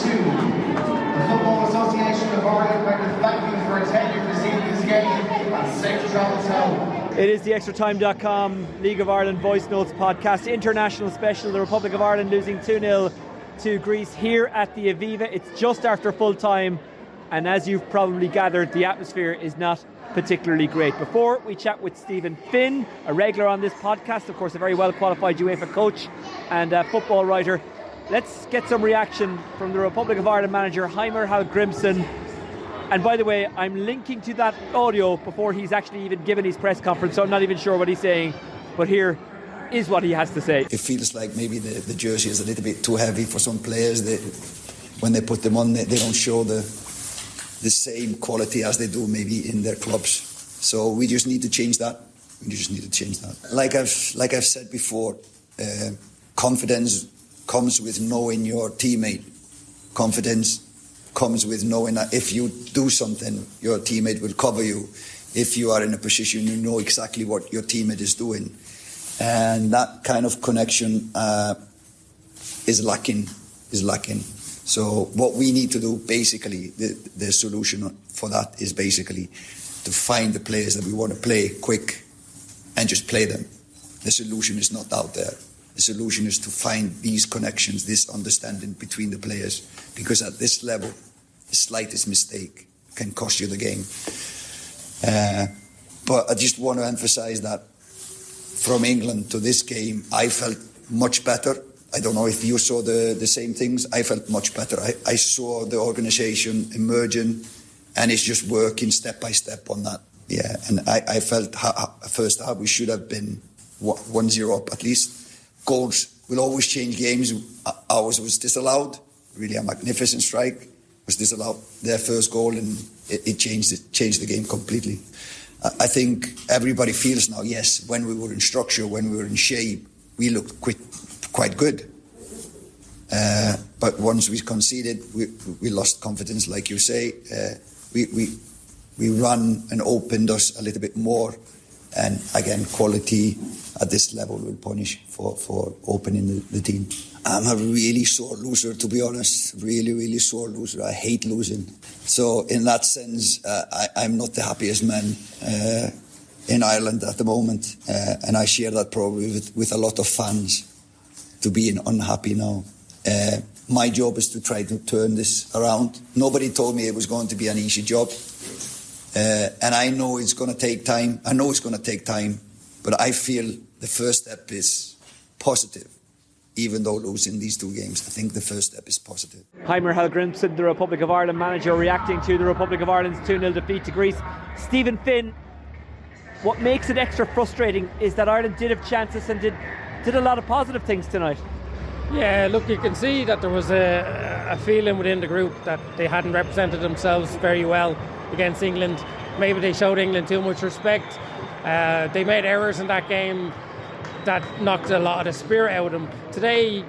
The Football Association of Ireland would like to thank you for attending this evening's game and safe travels home. It is the Extratime.com League of Ireland Voice Notes podcast, international special. The Republic of Ireland losing 2-0 to Greece here at the Aviva. It's just after full time, and as you've probably gathered, the atmosphere is not particularly great. Before we chat with Stephen Finn, a regular on this podcast, of course a very well qualified UEFA coach and football writer, let's get some reaction from the Republic of Ireland manager Heimir Hallgrímsson. And by the way, I'm linking to that audio before he's actually even given his press conference, so I'm not even sure what he's saying, but here is what he has to say. It feels like maybe the jersey is a little bit too heavy for some players. When they put them on, they don't show the same quality as they do maybe in their clubs. So we just need to change that. Like I've said before, confidence comes with knowing your teammate. Confidence comes with knowing that if you do something, your teammate will cover you. If you are in a position, you know exactly what your teammate is doing. And that kind of connection is lacking. So what we need to do, basically, the solution for that is basically to find the players that we want to play quick and just play them. The solution is not out there. The solution is to find these connections, this understanding between the players, because at this level, the slightest mistake can cost you the game. But I just want to emphasize that from England to this game, I felt much better. I don't know if you saw the same things. I felt much better. I saw the organisation emerging, and it's just working step by step on that. Yeah, and I felt first half we should have been 1-0 up at least. Goals will always change games. Ours was disallowed. Really a magnificent strike. Was disallowed. Their first goal, and it changed the game completely. I think everybody feels now, yes, when we were in structure, when we were in shape, we looked quite good. But once we conceded, we lost confidence, like you say. We ran and opened us a little bit more. And again, quality at this level will punish for opening the team. I'm a really sore loser, to be honest. Really, really sore loser. I hate losing. So in that sense, I'm not the happiest man in Ireland at the moment. And I share that probably with a lot of fans, to being unhappy now. My job is to try to turn this around. Nobody told me it was going to be an easy job. And I know it's going to take time. But I feel the first step is positive. Even though losing these two games, I think the first step is positive. Heimir Hallgrímsson, the Republic of Ireland manager, reacting to the Republic of Ireland's 2-0 defeat to Greece. Stephen Finn, what makes it extra frustrating is that Ireland did have chances and did a lot of positive things tonight. Yeah, look, you can see that there was a feeling within the group that they hadn't represented themselves very well against England. Maybe they showed England too much respect. They made errors in that game that knocked a lot of the spirit out of them. Today,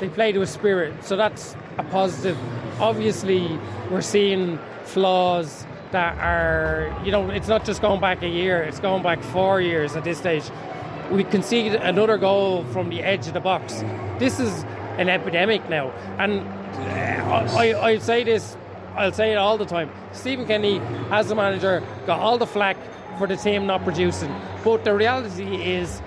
they played with spirit, so that's a positive. Obviously, we're seeing flaws that are, it's not just going back a year, it's going back 4 years at this stage. We conceded another goal from the edge of the box. This is an epidemic now. And I say this, I'll say it all the time. Stephen Kenny, as the manager, got all the flack for the team not producing. But the reality is,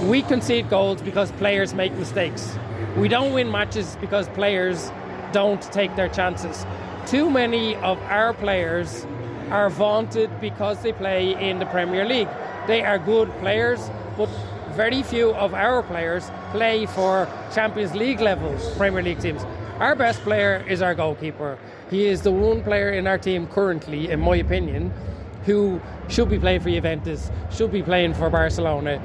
we concede goals because players make mistakes. We don't win matches because players don't take their chances. Too many of our players are vaunted because they play in the Premier League. They are good players, but very few of our players play for Champions League level Premier League teams. Our best player is our goalkeeper. He is the one player in our team currently, in my opinion, who should be playing for Juventus, should be playing for Barcelona,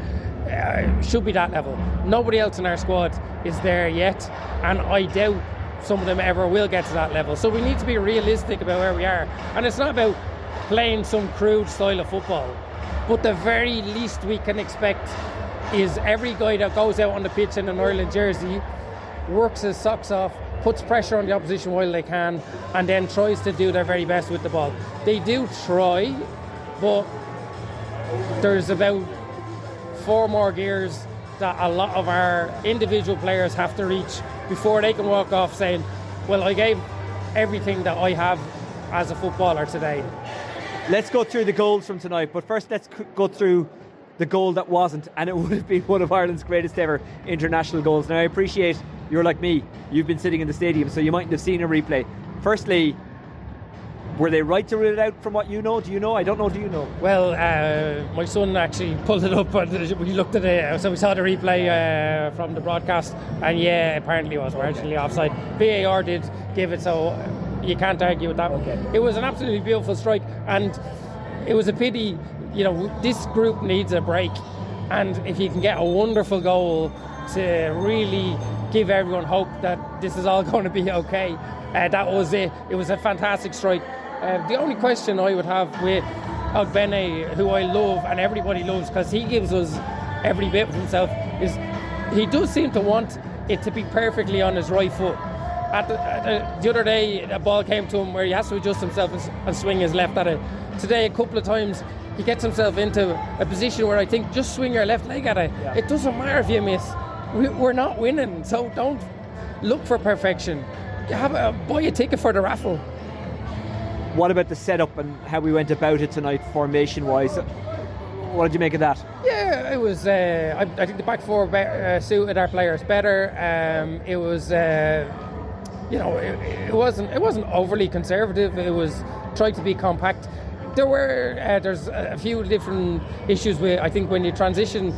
should be that level. Nobody else in our squad is there yet, and I doubt some of them ever will get to that level. So we need to be realistic about where we are. And it's not about playing some crude style of football, but the very least we can expect is every guy that goes out on the pitch in an Ireland jersey works his socks off, puts pressure on the opposition while they can, and then tries to do their very best with the ball. They do try, but there's about 4 more gears that a lot of our individual players have to reach before they can walk off saying, well, I gave everything that I have as a footballer today. Let's go through the goals from tonight, but first let's go through the goal that wasn't, and it would have been one of Ireland's greatest ever international goals. Now, I appreciate you're like me, you've been sitting in the stadium, so you mightn't have seen a replay. Firstly, were they right to rule it out from what you know? Do you know? I don't know, do you know? Well, my son actually pulled it up and we looked at it, so we saw the replay from the broadcast, and yeah, apparently it was marginally offside. VAR did give it, so you can't argue with that. Okay. It was an absolutely beautiful strike, and it was a pity, this group needs a break, and if you can get a wonderful goal to really give everyone hope that this is all going to be okay, that was it. It was a fantastic strike. The only question I would have with Ogbene, who I love and everybody loves because he gives us every bit of himself, is he does seem to want it to be perfectly on his right foot. The other day, a ball came to him where he has to adjust himself and swing his left at it. Today, a couple of times, he gets himself into a position where I think just swing your left leg at it. Yeah. It doesn't matter if you miss. We're not winning, so don't look for perfection. Buy a ticket for the raffle. What about the setup and how we went about it tonight, formation-wise? What did you make of that? Yeah, it was. I think the back four suited our players better. It was. It wasn't overly conservative. It was tried to be compact. There's a few different issues with. I think when you transition,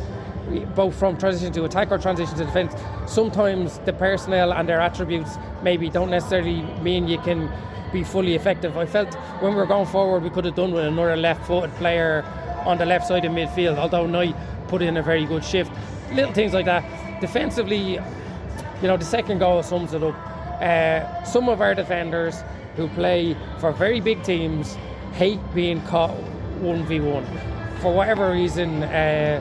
both from transition to attack or transition to defence, sometimes the personnel and their attributes maybe don't necessarily mean you can be fully effective. I felt when we were going forward, we could have done with another left-footed player on the left side of midfield, although Knight put in a very good shift. Little things like that. Defensively, the second goal sums it up. Some of our defenders who play for very big teams hate being caught 1v1. For whatever reason, they're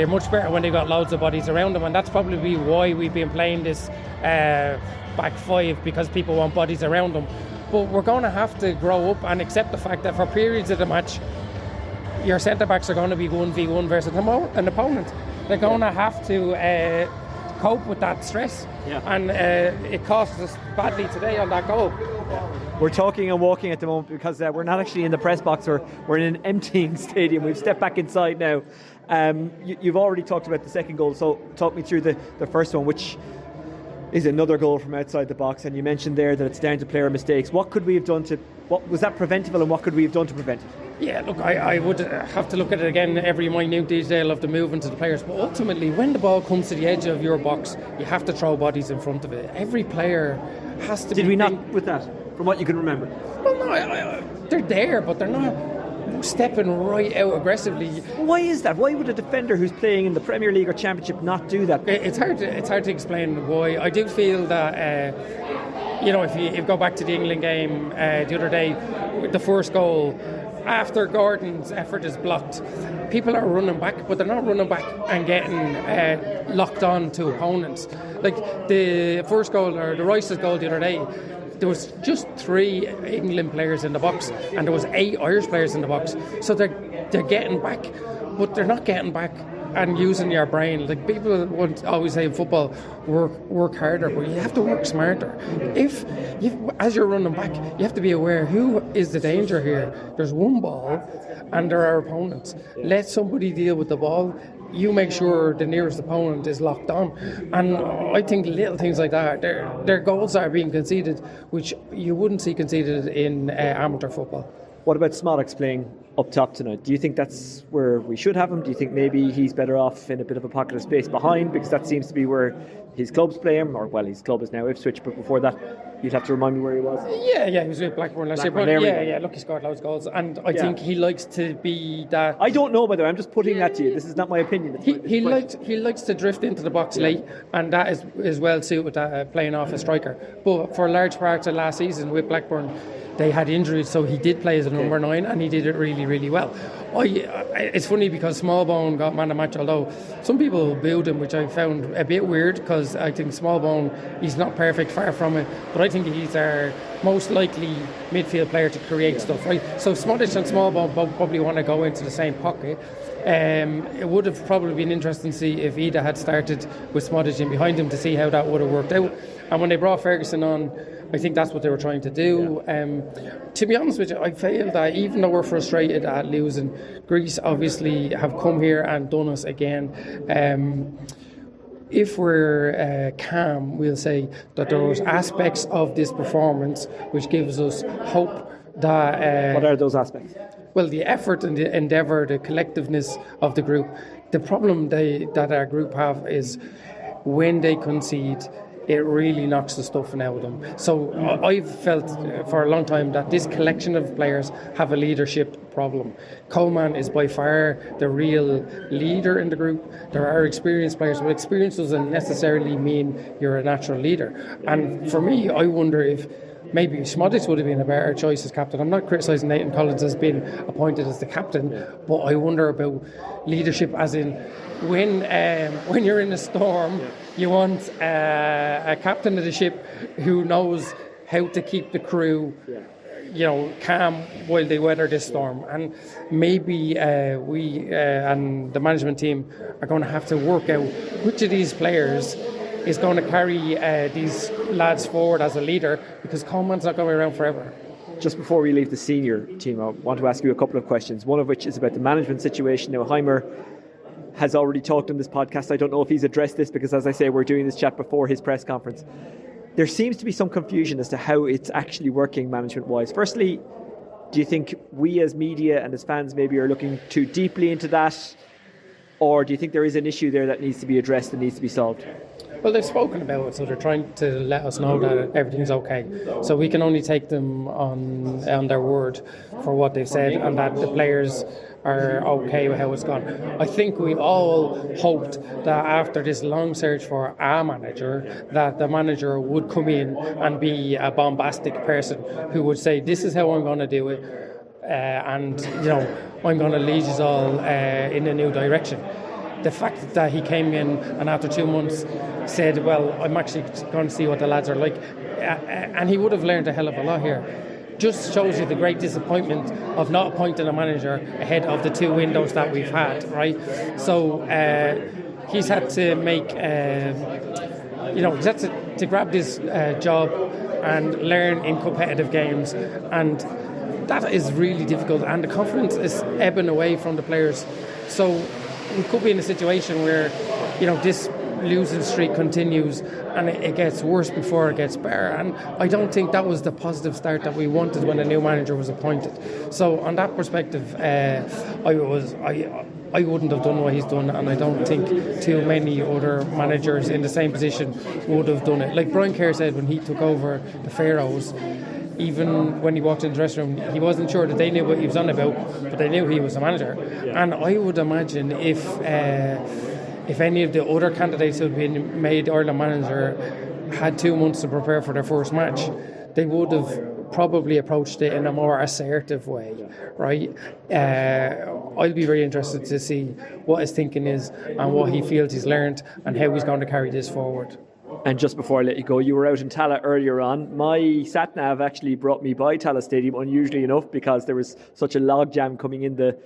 much better when they've got loads of bodies around them, and that's probably why we've been playing this back five, because people want bodies around them. But we're going to have to grow up and accept the fact that for periods of the match, your centre-backs are going to be 1v1 versus an opponent. They're going to have to cope with that stress. Yeah. And it cost us badly today on that goal. We're talking and walking at the moment because we're not actually in the press box, we're in an emptying stadium. We've stepped back inside now. You've already talked about the second goal, so talk me through the first one, which is another goal from outside the box, and you mentioned there that it's down to player mistakes. What could we have done what was that preventable, and what could we have done to prevent it? Yeah, look, I would have to look at it again, every minute detail of the movement of the players, but ultimately when the ball comes to the edge of your box, you have to throw bodies in front of it. Every player has to Did we not with that, from what you can remember? Well, no, they're there, but they're not stepping right out aggressively. Why is that? Why would a defender who's playing in the Premier League or Championship not do that? It's hard to explain why. I do feel that if you go back to the England game the other day, the first goal, after Gordon's effort is blocked, people are running back, but they're not running back and getting locked on to opponents. Like the first goal, or the Rice's goal the other day, there was just 3 England players in the box and there was 8 Irish players in the box. So they're getting back, but they're not getting back and using your brain. Like people would always say in football, work harder, but you have to work smarter. As you're running back, you have to be aware who is the danger here. There's one ball and there are opponents. Let somebody deal with the ball. You make sure the nearest opponent is locked on. And I think little things like that, their goals are being conceded, which you wouldn't see conceded in amateur football. What about Smolak's playing up top tonight? Do you think that's where we should have him? Do you think maybe he's better off in a bit of a pocket of space behind, because that seems to be where his club's play him, or his club is now Ipswich, but before that you'd have to remind me where he was. Yeah, he was with Blackburn last year. Look, he scored loads of goals, and I think he likes to be that. I don't know, by the way, I'm just putting that to you. This is not my opinion. He likes to drift into the box late, and that is well suited playing off a striker. But for large parts of last season with Blackburn, they had injuries, so he did play as a number 9 and he did it really, really well. It's funny because Smallbone got man of the match, although some people booed him, which I found a bit weird because I think Smallbone, he's not perfect, far from it, but I think he's our most likely midfield player to create stuff, right? So Smodic and Smallbone probably want to go into the same pocket. It would have probably been interesting to see if Ida had started with Smodic in behind him to see how that would have worked out. And when they brought Ferguson on, I think that's what they were trying to do. To be honest with you, I feel that even though we're frustrated at losing, Greece obviously have come here and done us again. If we're calm, we'll say that there was aspects of this performance which gives us hope that... what are those aspects? Well, the effort and the endeavour, the collectiveness of the group. The problem that our group have is when they concede, it really knocks the stuffing out of them. So I've felt for a long time that this collection of players have a leadership problem. Coleman is by far the real leader in the group. There are experienced players, but experience doesn't necessarily mean you're a natural leader. And for me, I wonder if maybe Smodic would have been a better choice as captain. I'm not criticising Nathan Collins as being appointed as the captain, but I wonder about leadership as in when you're in a storm, you want a captain of the ship who knows how to keep the crew calm while they weather this storm. And maybe we and the management team are going to have to work out which of these players is going to carry these lads forward as a leader, because Coleman's not going to be around forever. Just before we leave the senior team, I want to ask you a couple of questions, one of which is about the management situation. Now, Heimir has already talked on this podcast. I don't know if he's addressed this because, as I say, we're doing this chat before his press conference. There seems to be some confusion as to how it's actually working management-wise. Firstly, do you think we as media and as fans maybe are looking too deeply into that? Or do you think there is an issue there that needs to be addressed and needs to be solved? Well, they've spoken about it, so they're trying to let us know that everything's okay. So we can only take them on their word for what they've said, and that the players are okay with how it's gone. I think we all hoped that after this long search for a manager, that the manager would come in and be a bombastic person who would say, this is how I'm going to do it, and I'm going to lead us all in a new direction. The fact that he came in and after 2 months said, well, I'm actually going to see what the lads are like, and he would have learned a hell of a lot here, just shows you the great disappointment of not appointing a manager ahead of the 2 windows that we've had, right? So he's had to make, he's had to grab this job and learn in competitive games, and that is really difficult, and the confidence is ebbing away from the players. So we could be in a situation where, this losing streak continues and it gets worse before it gets better. And I don't think that was the positive start that we wanted when a new manager was appointed. So on that perspective, I wouldn't have done what he's done, and I don't think too many other managers in the same position would have done it. Like Brian Kerr said when he took over the Faroes, even when he walked in the dressing room, he wasn't sure that they knew what he was on about, but they knew he was a manager. And I would imagine if any of the other candidates who had been made Ireland manager had 2 months to prepare for their first match, they would have probably approached it in a more assertive way, right? I'll be very interested to see what his thinking is and what he feels he's learned and how he's going to carry this forward. And just before I let you go, you were out in Tallaght earlier on. My sat-nav actually brought me by Tallaght Stadium, unusually enough, because there was such a logjam coming in the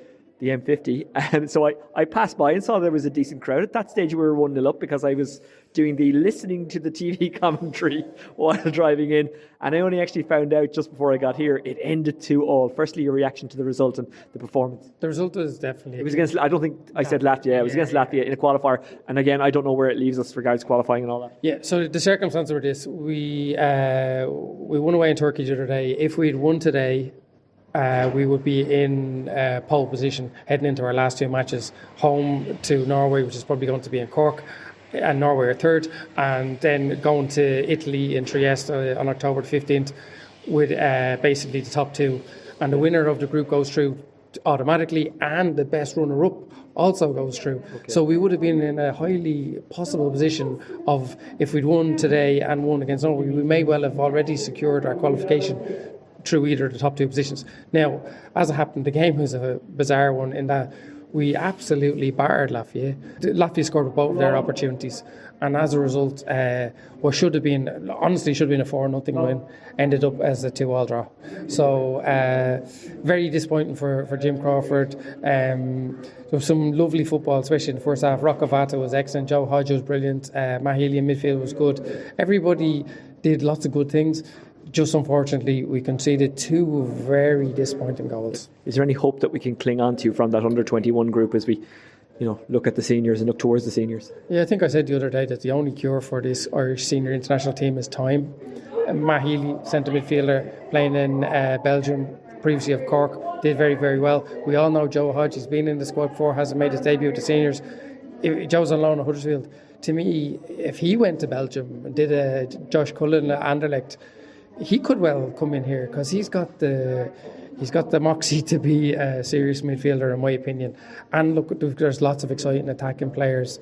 M50. And so I passed by and saw there was a decent crowd. At that stage, we were 1-0 up because I was doing the listening to the TV commentary while driving in. And I only actually found out just before I got here, it ended 2-2. Firstly, your reaction to the result and the performance. The result is definitely... It was against, I don't think I said Latvia. It was against Latvia in a qualifier. And again, I don't know where it leaves us regards qualifying and all that. Yeah, so the circumstances were this. We won away in Turkey the other day. If we'd won today, we would be in pole position heading into our last 2 matches, home to Norway, which is probably going to be in Cork, and Norway are third, and then going to Italy in Trieste on October 15th with basically the top 2, and the winner of the group goes through automatically, and the best runner-up also goes through. Okay. So we would have been in a highly possible position of, if we'd won today and won against Norway, we may well have already secured our qualification through either of the top two positions. Now, as it happened, the game was a bizarre one in that we absolutely battered Latvia. Latvia scored with both of their opportunities, and as a result, what should have been a 4-0 win ended up as a 2-2 draw. So very disappointing for Jim Crawford. There was some lovely football, especially in the first half. Rokovata was excellent, Joe Hodge was brilliant, Mahili in midfield was good. Everybody did lots of good things. Just unfortunately, we conceded 2 very disappointing goals. Is there any hope that we can cling on to from that under-21 group as we look at the seniors and look towards the seniors? Yeah, I think I said the other day that the only cure for this Irish senior international team is time. Mahili, centre midfielder, playing in Belgium, previously of Cork, did very, very well. We all know Joe Hodge, he's been in the squad before, hasn't made his debut with the seniors. Joe's on loan at Huddersfield. To me, if he went to Belgium and did a Josh Cullen at Anderlecht, he could well come in here because he's got the moxie to be a serious midfielder, in my opinion. And look, there's lots of exciting attacking players.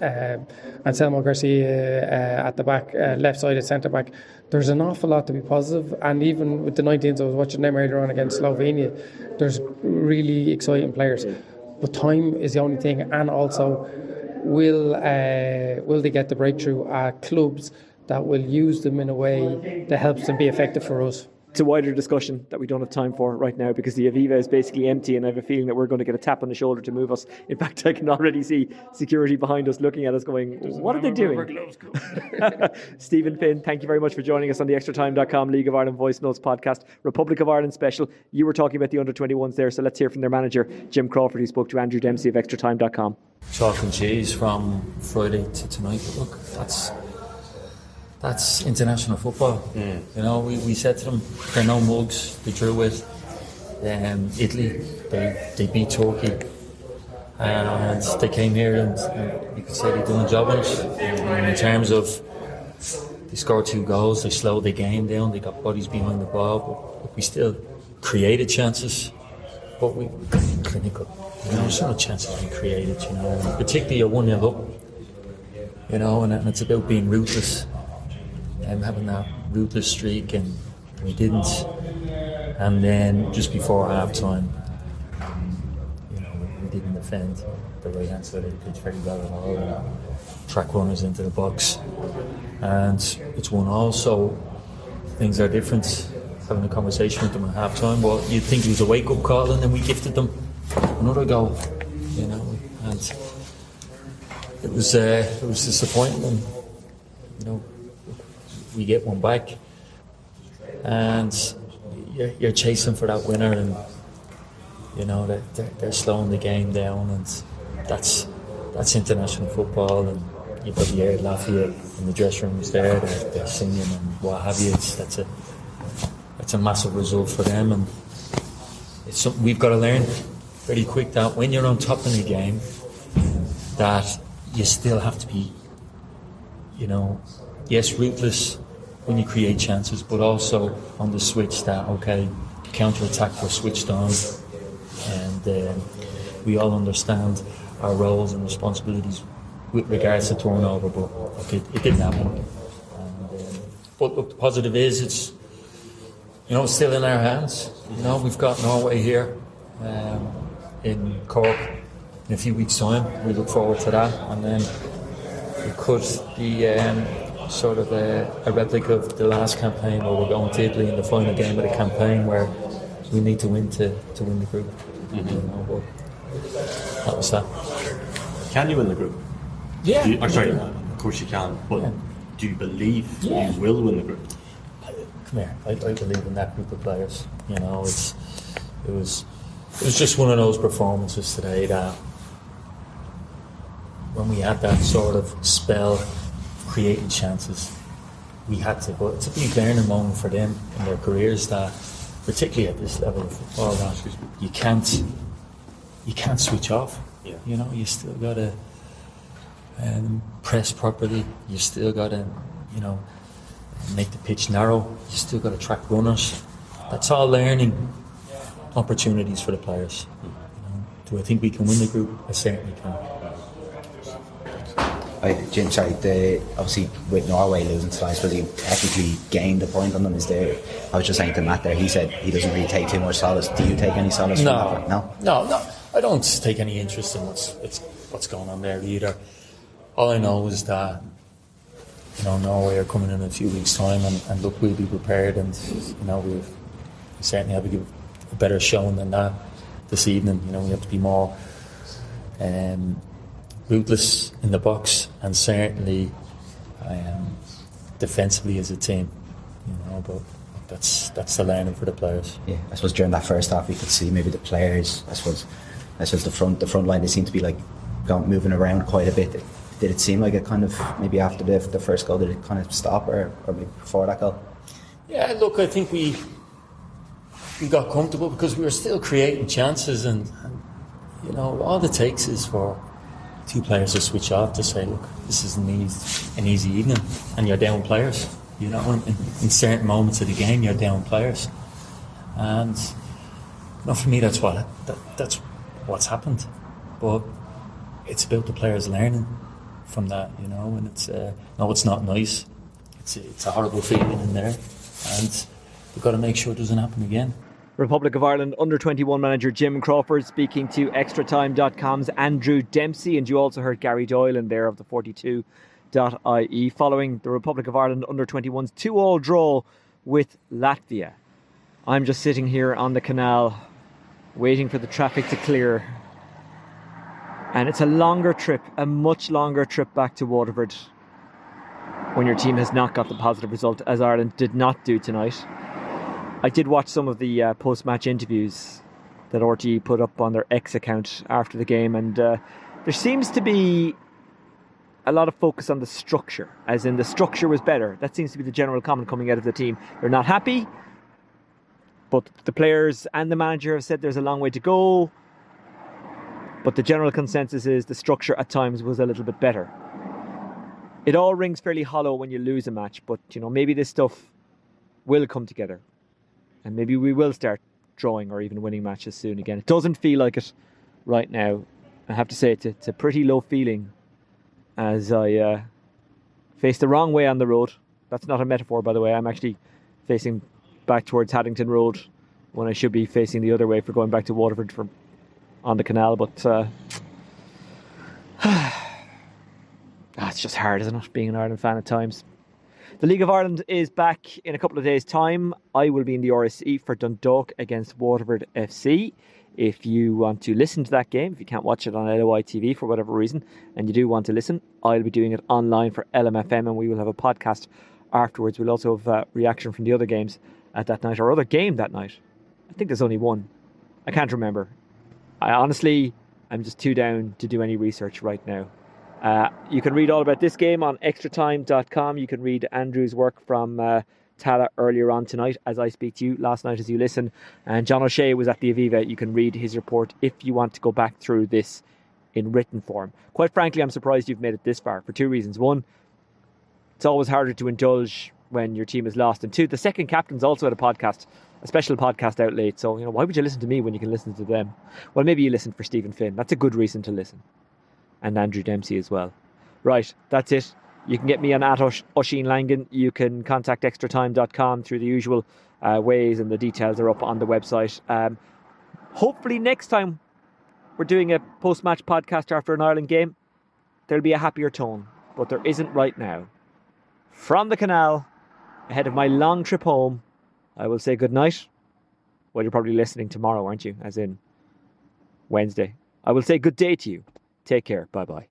Anselmo Garcia at the back, left-sided centre-back. There's an awful lot to be positive. And even with the 19s, I was watching them earlier on against Slovenia, there's really exciting players. But time is the only thing. And also, will they get the breakthrough at clubs that will use them in a way that helps them be effective for us? It's a wider discussion that we don't have time for right now because the Aviva is basically empty, and I have a feeling that we're going to get a tap on the shoulder to move us. In fact, I can already see security behind us looking at us going, what are they doing? Stephen Finn, thank you very much for joining us on the Extratime.com League of Ireland Voice Notes podcast, Republic of Ireland special. You were talking about the under-21s there, so let's hear from their manager, Jim Crawford, who spoke to Andrew Dempsey of Extratime.com. Chalk and cheese from Friday to tonight, but look, that's international football. We said to them, they're no mugs. They drew it. Italy, they beat Turkey, and they came here and you could say they've done a job on us. In terms of, they scored 2 goals, they slowed the game down, they got bodies behind the ball, but we still created chances, but we were clinical. Some of the chances we created, particularly a 1-0 up, and it's about being ruthless. Having that ruthless streak, and we didn't. And then just before half time, we didn't defend the right hand side of the pitch very well at all, and track runners into the box, and it's 1-1. So things are different. Having a conversation with them at half time, well, you'd think it was a wake up call, and then we gifted them another goal, and it was disappointing. And, we get one back, and you're chasing for that winner, and they're slowing the game down, and that's international football. And you've got the air Latvia in the dressing rooms there, they're singing and what have you. That's a massive result for them, and it's something we've got to learn very quick, that when you're on top of the game, that you still have to be, yes, ruthless when you create chances, but also on the switch that, okay, counter-attack was switched on, and we all understand our roles and responsibilities with regards to turnover, but it didn't happen. But look, the positive is it's still in our hands. We've got Norway here in Cork in a few weeks' time. We look forward to that, and then it could be sort of a replica of the last campaign where we're going to Italy in the final game of the campaign, where we need to win to win the group. But that was that. Can you win the group? Yeah. Of course you can, but do you believe you will win the group? Come here, I believe in that group of players. It was just one of those performances today that when we had that sort of spell creating chances, we had to, but it's a big learning moment for them in their careers, that particularly at this level of football, that you can't switch off. You still got to press properly, you still got to make the pitch narrow, you still got to track runners. That's all learning opportunities for the players. Do I think we can win the group? I certainly can. Jim, sorry, obviously with Norway losing to Slice, he technically gained a point on them. I was just saying to Matt there, he said he doesn't really take too much solace. Do you take any solace from that? No. I don't take any interest in what's going on there either. All I know is that Norway are coming in a few weeks' time, and look, we'll be prepared, and we certainly have to give a better showing than that this evening. We have to be more ruthless in the box, and certainly defensively as a team. But that's the learning for the players. Yeah, I suppose during that first half, we could see maybe the players. I suppose the front line, they seem to be moving around quite a bit. Did it seem like it kind of, maybe after the first goal, did it kind of stop, or maybe before that goal? Yeah, look, I think we got comfortable because we were still creating chances, and all it takes is for two players to switch off to say, look, this is an easy evening, and you're down players. In certain moments of the game, you're down players, and for me, that's what's happened. But it's about the players learning from that, and it's not nice. It's a horrible feeling in there, and we've got to make sure it doesn't happen again. Republic of Ireland under-21 manager Jim Crawford speaking to Extratime.com's Andrew Dempsey, and you also heard Gary Doyle in there of the 42.ie following the Republic of Ireland under-21's 2-2 draw with Latvia. I'm just sitting here on the canal waiting for the traffic to clear, and it's a much longer trip back to Waterford when your team has not got the positive result, as Ireland did not do tonight. I did watch some of the post-match interviews that RTE put up on their X account after the game, and there seems to be a lot of focus on the structure, as in the structure was better. That seems to be the general comment coming out of the team. They're not happy, but the players and the manager have said there's a long way to go, but the general consensus is the structure at times was a little bit better. It all rings fairly hollow when you lose a match, but maybe this stuff will come together, and maybe we will start drawing or even winning matches soon again. It doesn't feel like it right now. I have to say it's a pretty low feeling as I face the wrong way on the road. That's not a metaphor, by the way. I'm actually facing back towards Haddington Road when I should be facing the other way for going back to Waterford on the canal. But it's just hard, isn't it, being an Ireland fan at times. The League of Ireland is back in a couple of days' time. I will be in the RSE for Dundalk against Waterford FC. If you want to listen to that game, if you can't watch it on LOI TV for whatever reason, and you do want to listen, I'll be doing it online for LMFM, and we will have a podcast afterwards. We'll also have reaction from the other games at that night, or other game that night. I think there's only one. I can't remember. I'm just too down to do any research right now. You can read all about this game on extratime.com. You can read Andrew's work from Tala earlier on tonight as I speak to you, last night as you listen. And John O'Shea was at the Aviva. You can read his report if you want to go back through this in written form. Quite frankly, I'm surprised you've made it this far for two reasons. One, it's always harder to indulge when your team is lost. And two, the second captain's also had a special podcast out late. So, why would you listen to me when you can listen to them? Well, maybe you listen for Stephen Finn. That's a good reason to listen. And Andrew Dempsey as well. Right, that's it. You can get me on @Oisin Langan. You can contact extratime.com through the usual ways, and the details are up on the website. Hopefully next time we're doing a post-match podcast after an Ireland game, there'll be a happier tone, but there isn't right now. From the canal, ahead of my long trip home, I will say good night. Well, you're probably listening tomorrow, aren't you? As in Wednesday. I will say good day to you. Take care. Bye-bye.